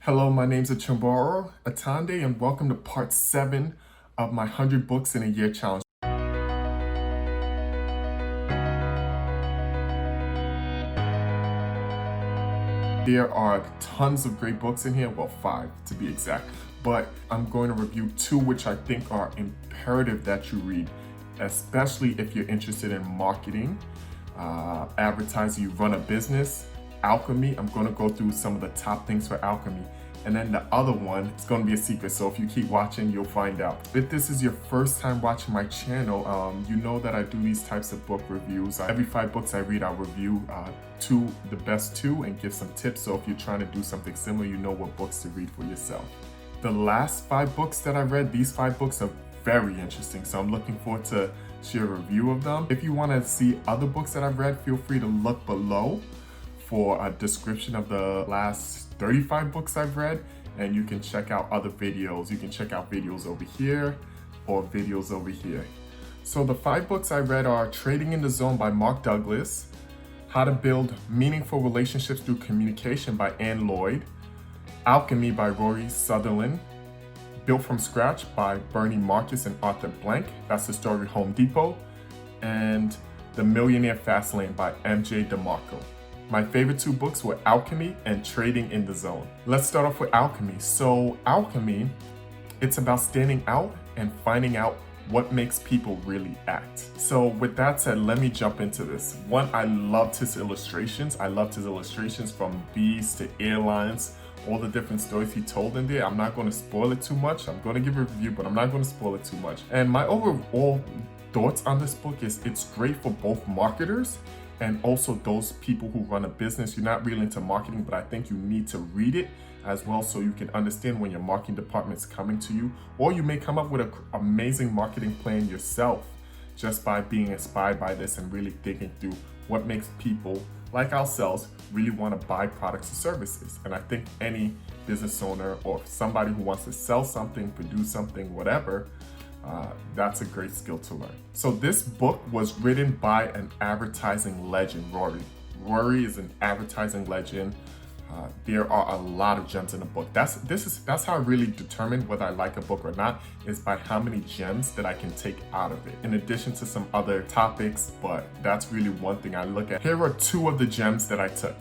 Hello, my name's Achimboro Atande, and welcome to part 7 of my 100 Books in a Year challenge. There are tons of great books in here, well, 5 to be exact, but I'm going to review 2 which I think are imperative that you read, especially if you're interested in marketing, advertising, you run a business. Alchemy, I'm going to go through some of the top things for Alchemy. And then the other one, it's going to be a secret, so if you keep watching, you'll find out. If this is your first time watching my channel, you know that I do these types of book reviews. Every 5 books I read, I'll review the best 2 and give some tips. So if you're trying to do something similar, you know what books to read for yourself. The last 5 books that I read, these 5 books are very interesting, so I'm looking forward to share a review of them. If you want to see other books that I've read, feel free to look below for a description of the last 35 books I've read, and you can check out other videos. You can check out videos over here or videos over here. So the 5 books I read are Trading in the Zone by Mark Douglas, How to Build Meaningful Relationships Through Communication by Lloyd, Alchemy by Rory Sutherland, Built from Scratch by Bernie Marcus and Arthur Blank, that's the story Home Depot, and The Millionaire Fastlane by MJ DeMarco. My favorite 2 books were Alchemy and Trading in the Zone. Let's start off with Alchemy. So Alchemy, it's about standing out and finding out what makes people really act. So with that said, let me jump into this. One, I loved his illustrations. I loved his illustrations from bees to airlines, all the different stories he told in there. I'm not going to spoil it too much. I'm going to give a review, but I'm not going to spoil it too much. And my overall thoughts on this book is it's great for both marketers and also those people who run a business. You're not really into marketing, but I think you need to read it as well so you can understand when your marketing department's coming to you, or you may come up with an amazing marketing plan yourself just by being inspired by this and really thinking through what makes people like ourselves really want to buy products or services. And I think any business owner or somebody who wants to sell something, produce something, whatever, that's a great skill to learn. So this book was written by an advertising legend, Rory. Rory is an advertising legend. There are a lot of gems in the book. That's how I really determine whether I like a book or not, is by how many gems that I can take out of it, in addition to some other topics, but that's really one thing I look at. Here are 2 of the gems that I took.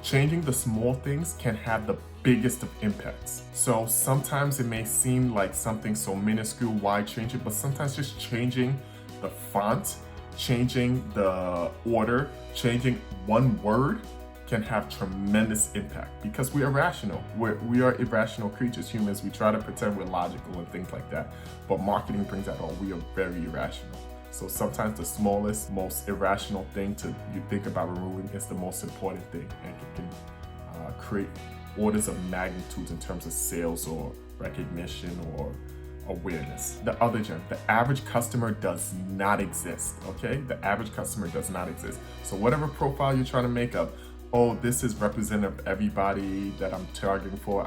Changing the small things can have the biggest of impacts. So sometimes it may seem like something so minuscule, why change it? But sometimes just changing the font, changing the order, changing one word can have tremendous impact, because we're irrational. We are irrational creatures, humans. We try to pretend we're logical and things like that. But marketing brings that on. We are very irrational. So sometimes the smallest, most irrational thing you think about removing is the most important thing, and it can create orders of magnitudes in terms of sales or recognition or awareness. The other gem, the average customer does not exist, okay? The average customer does not exist. So whatever profile you're trying to make up, oh, this is representative of everybody that I'm targeting for,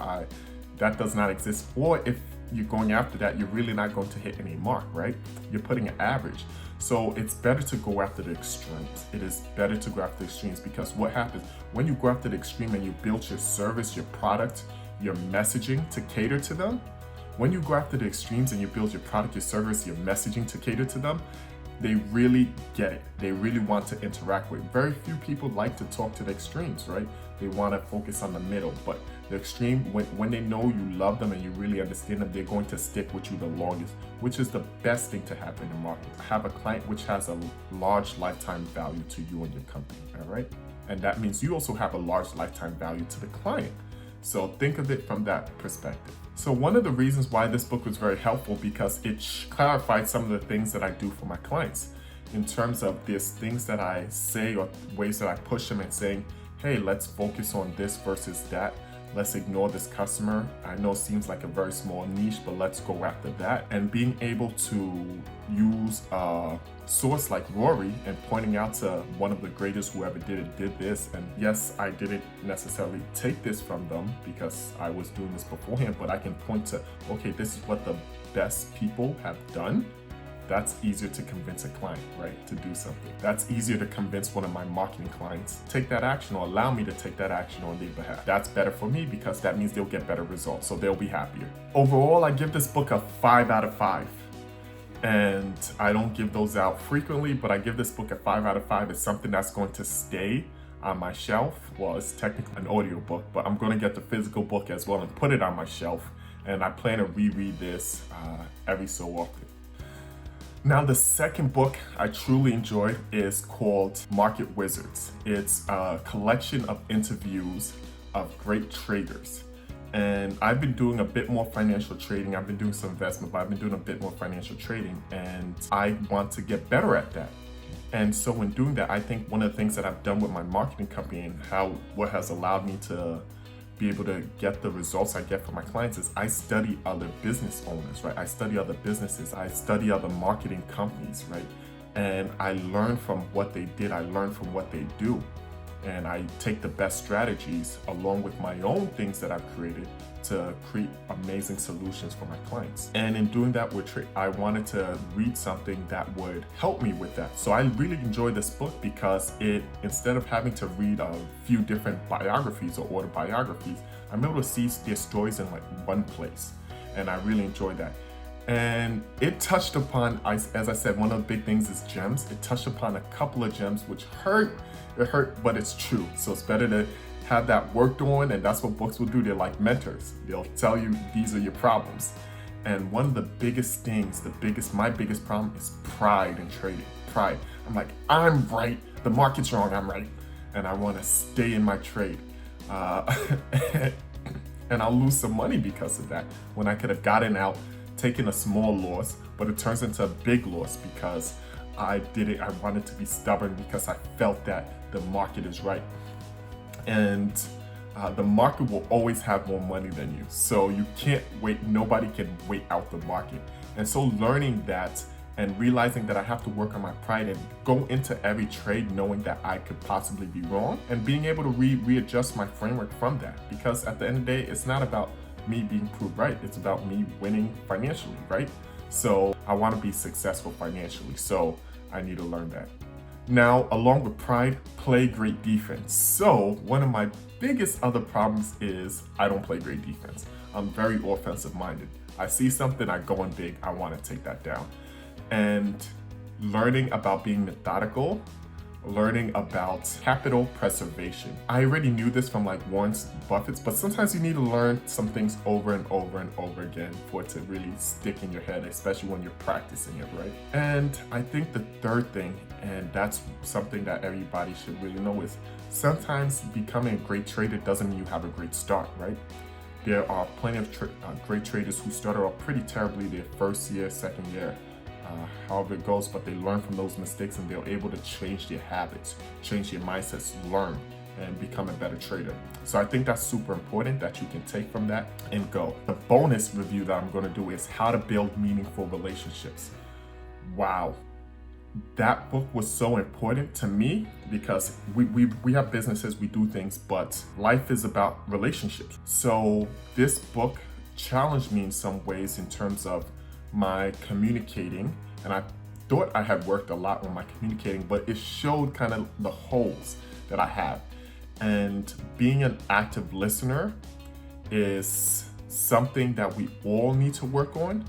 that does not exist. Or if you're going after that, you're really not going to hit any mark, right? You're putting an average. So it's better to go after the extremes. It is better to go after the extremes, because what happens when you go after the extreme and you build your service, your product, your messaging to cater to them, when you go after the extremes and you build your product, your service, your messaging to cater to them, they really get it. They really want to interact with. Very few people like to talk to the extremes, right? They want to focus on the middle, but the extreme, when they know you love them and you really understand them, they're going to stick with you the longest, which is the best thing to happen in the market. Have a client which has a large lifetime value to you and your company, all right? And that means you also have a large lifetime value to the client. So think of it from that perspective. So one of the reasons why this book was very helpful, because it clarified some of the things that I do for my clients in terms of these things that I say or ways that I push them and saying, hey, let's focus on this versus that. Let's ignore this customer. I know it seems like a very small niche, but let's go after that. And being able to use a source like Rory and pointing out to one of the greatest who ever did this. And yes, I didn't necessarily take this from them because I was doing this beforehand, but I can point to, okay, this is what the best people have done. That's easier to convince a client, right, to do something. That's easier to convince one of my marketing clients to take that action or allow me to take that action on their behalf. That's better for me because that means they'll get better results, so they'll be happier. Overall, I give this book a 5 out of 5. And I don't give those out frequently, but I give this book a 5 out of 5. It's something that's going to stay on my shelf. Well, it's technically an audio book, but I'm going to get the physical book as well and put it on my shelf. And I plan to reread this every so often. Now, the second book I truly enjoyed is called Market Wizards. It's a collection of interviews of great traders. And I've been doing a bit more financial trading. I've been doing some investment, but I've been doing a bit more financial trading, and I want to get better at that. And so in doing that, I think one of the things that I've done with my marketing company and what has allowed me to be able to get the results I get from my clients is I study other business owners, right? I study other businesses. I study other marketing companies, right? And I learn from what they did. I learn from what they do. And I take the best strategies along with my own things that I've created to create amazing solutions for my clients. And in doing that I wanted to read something that would help me with that. So I really enjoyed this book because instead of having to read a few different biographies or autobiographies, I'm able to see their stories in like one place. And I really enjoyed that. And it touched upon, as I said, one of the big things is gems. It touched upon a couple of gems which hurt. It hurt, but it's true. So it's better to have that worked on, and that's what books will do. They're like mentors. They'll tell you these are your problems. And one of the biggest things, my biggest problem is pride in trading. Pride. I'm like, I'm right. The market's wrong. I'm right. And I want to stay in my trade. And I'll lose some money because of that when I could have gotten out, taken a small loss, but it turns into a big loss because I did it. I wanted to be stubborn because I felt that the market is right. And the market will always have more money than you. So you can't wait. Nobody can wait out the market. And so learning that and realizing that I have to work on my pride and go into every trade knowing that I could possibly be wrong and being able to readjust my framework from that. Because at the end of the day, it's not about me being proved right. It's about me winning financially, right? So I want to be successful financially. So I need to learn that. Now, along with pride, play great defense. So one of my biggest other problems is I don't play great defense. I'm very offensive minded. I see something, I go in big, I want to take that down. And learning about being methodical, learning about capital preservation. I already knew this from like Warren Buffett's, but sometimes you need to learn some things over and over and over again for it to really stick in your head, especially when you're practicing it, right? And I think the third thing, and that's something that everybody should really know, is sometimes becoming a great trader doesn't mean you have a great start, right? There are plenty of great traders who started off pretty terribly their first year, second year, however it goes, but they learn from those mistakes and they're able to change their habits, change their mindsets, learn and become a better trader. So I think that's super important that you can take from that and go. The bonus review that I'm going to do is how to build meaningful relationships. Wow. That book was so important to me because we have businesses, we do things, but life is about relationships. So this book challenged me in some ways in terms of my communicating, and I thought I had worked a lot on my communicating, but it showed kind of the holes that I have. And being an active listener is something that we all need to work on,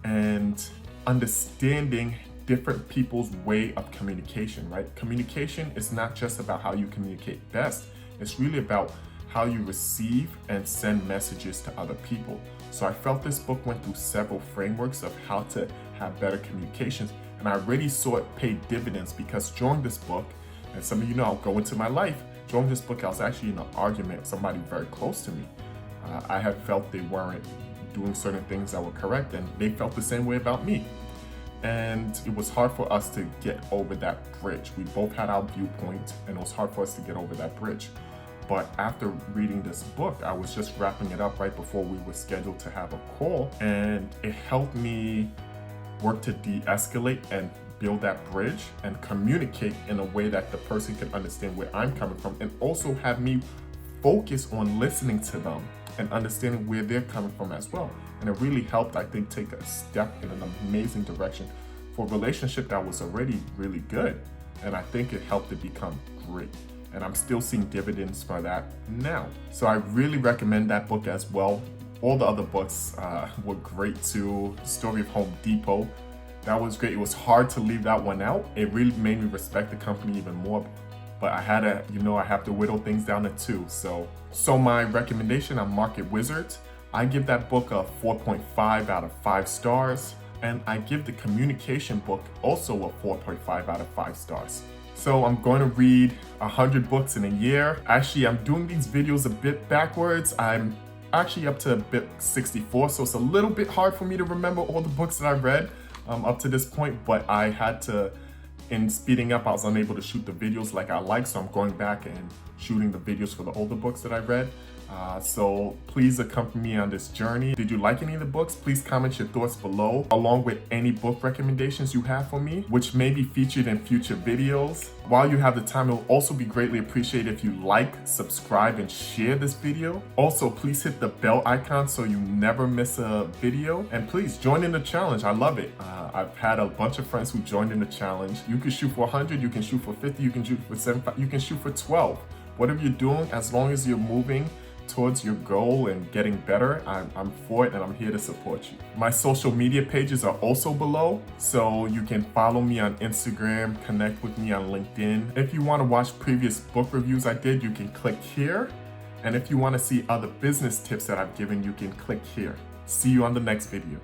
and understanding different people's way of communication, right? Communication is not just about how you communicate best. It's really about how you receive and send messages to other people. So I felt this book went through several frameworks of how to have better communications, and I already saw it pay dividends because during this book, and some of you know I'll go into my life, during this book I was actually in an argument with somebody very close to me. I had felt they weren't doing certain things that were correct, and they felt the same way about me. And it was hard for us to get over that bridge. We both had our viewpoint, and it was hard for us to get over that bridge. But after reading this book, I was just wrapping it up right before we were scheduled to have a call, and it helped me work to de-escalate and build that bridge and communicate in a way that the person can understand where I'm coming from, and also have me focus on listening to them and understanding where they're coming from as well. And it really helped, I think, take a step in an amazing direction for a relationship that was already really good. And I think it helped it become great. And I'm still seeing dividends for that now. So I really recommend that book as well. All the other books were great too. The Story of Home Depot, that was great. It was hard to leave that one out. It really made me respect the company even more. But I had to, I have to whittle things down to 2. So my recommendation on Market Wizards, I give that book a 4.5 out of 5 stars. And I give the communication book also a 4.5 out of 5 stars. So I'm going to read 100 books in a year. Actually, I'm doing these videos a bit backwards. I'm actually up to book 64, so it's a little bit hard for me to remember all the books that I read up to this point, but I had to, in speeding up, I was unable to shoot the videos like I like, so I'm going back and shooting the videos for the older books that I read. So please accompany me on this journey. Did you like any of the books? Please comment your thoughts below, along with any book recommendations you have for me, which may be featured in future videos. While you have the time, it will also be greatly appreciated if you like, subscribe, and share this video. Also, please hit the bell icon so you never miss a video. And please join in the challenge. I love it. I've had a bunch of friends who joined in the challenge. You can shoot for 100, you can shoot for 50, you can shoot for 75, you can shoot for 12. Whatever you're doing, as long as you're moving towards your goal and getting better, I'm for it and I'm here to support you. My social media pages are also below, so you can follow me on Instagram, connect with me on LinkedIn. If you want to watch previous book reviews I did, you can click here. And if you want to see other business tips that I've given, you can click here. See you on the next video.